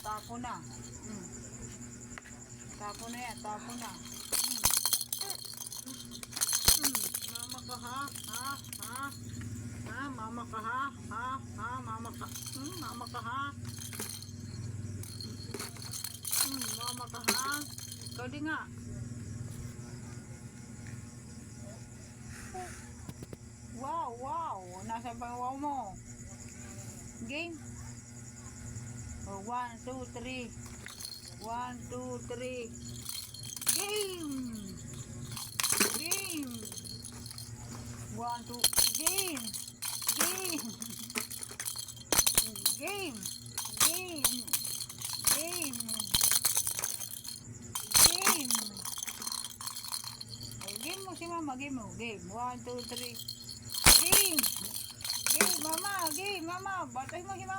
Tapo na. Tapo na yan, tapo na. Mama ka ha? Ha? Ha? Ha? Mama ka ha? Ha? Ha? Mama ka? Mama ka ha? Mama ka ha? Ikaw din nga. Wow, wow. Nasa pang wow mo. Game. Oh, 1, 2, 3. 1, 2, 3. Game. Game. 1, 2. Game. Game. Game. Game. Game. Game. Oh, game mo si mama. Game mo. Game. 1, 2, 3. Game. Game, mama. Game, mama. Batay mo si mama.